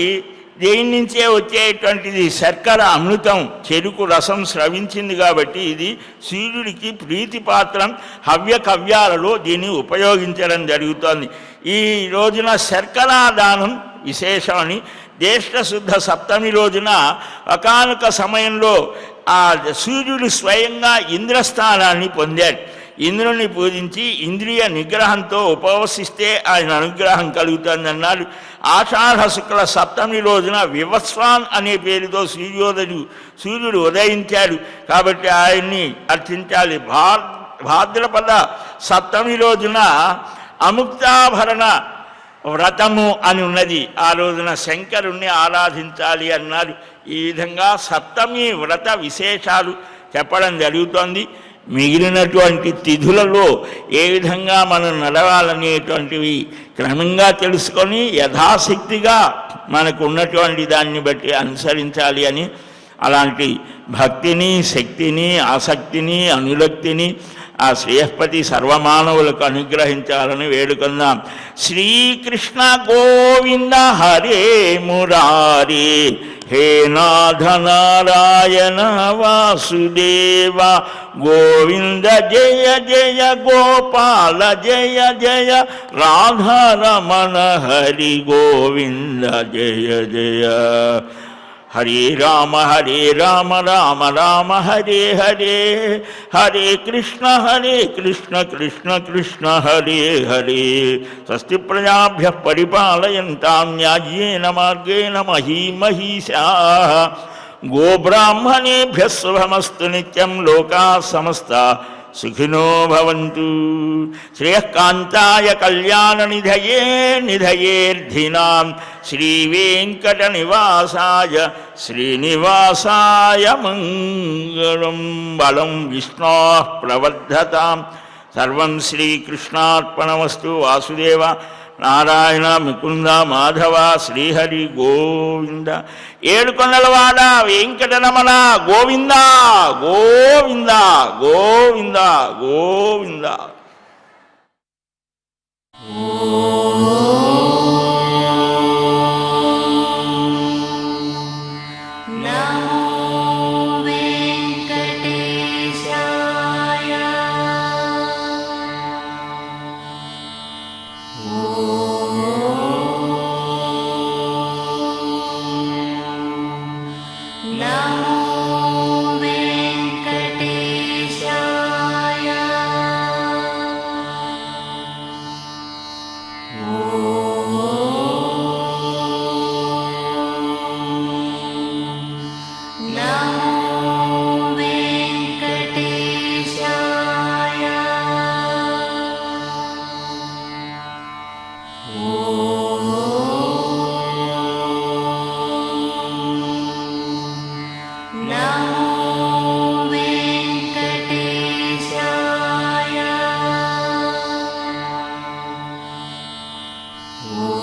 Speaker 1: దేని నుంచే వచ్చేటువంటిది శర్కర అమృతం, చెరుకు రసం స్రవించింది కాబట్టి ఇది సూర్యుడికి ప్రీతిపాత్రం. హవ్య కవ్యాలలో దీన్ని ఉపయోగించడం జరుగుతోంది. ఈ రోజున శర్కరా దానం విశేషమని. జ్యేష్ఠ శుద్ధ సప్తమి రోజున ఒకానొక సమయంలో ఆ సూర్యుడు స్వయంగా ఇంద్రస్థానాన్ని పొందాడు. ఇంద్రుని పూజించి ఇంద్రియ నిగ్రహంతో ఉపవసిస్తే ఆయన అనుగ్రహం కలుగుతుందన్నారు. ఆషాఢ శుక్ల సప్తమి రోజున వివస్వాన్ అనే పేరుతో సూర్యుడు ఉదయించాడు కాబట్టి ఆయన్ని అర్చించాలి. భాద్రపద సప్తమి రోజున అముక్తాభరణ వ్రతము అని ఉన్నది. ఆ రోజున శంకరుణ్ణి ఆరాధించాలి అన్నారు. ఈ విధంగా సప్తమి వ్రత విశేషాలు చెప్పడం జరుగుతోంది. మిగిలినటువంటి తిథులలో ఏ విధంగా మనం నడవాలనేటువంటివి క్రమంగా తెలుసుకొని యథాశక్తిగా మనకు ఉన్నటువంటి దాన్ని బట్టి అనుసరించాలి అని, అలాంటి భక్తిని, శక్తిని, ఆసక్తిని, అనురక్తిని ఆ శ్రేయస్పతి సర్వమానవులకు అనుగ్రహించాలని వేడుకుందాం. శ్రీకృష్ణ గోవింద హరే మురారే, హే నాథ నారాయణ వాసుదేవ, గోవింద జయ జయ గోపాల జయ జయ, రాధారమణ హరి గోవింద జయ జయ. హరే రామ రామ రామ హరే హరే, హరే కృష్ణ కృష్ణ కృష్ణ హరే హరే. స్వస్తి ప్రజాభ్యః పరిపాలయంతాం న్యాయ్యేన మార్గేణ మహీమహీషాః. గోబ్రాహ్మణేభ్యः శుభమస్తు నిత్యం. లోకాः సమస్తాः సుఖినో భవంతు. శ్రేయఃకాంతాయ కళ్యాణనిధయే నిధయేర్థినాం శ్రీవేంకటనివాసాయ శ్రీనివాసాయ మంగళం. బలం విష్ణోః ప్రవర్ధతాం. సర్వం శ్రీకృష్ణార్పణమస్తు. వాసుదేవ నారాయణ ముకుంద మాధవ శ్రీహరి గోవింద. ఏడుకొండలవాడ వెంకటరమణ గోవింద గోవింద గోవింద గోవింద.
Speaker 2: Oh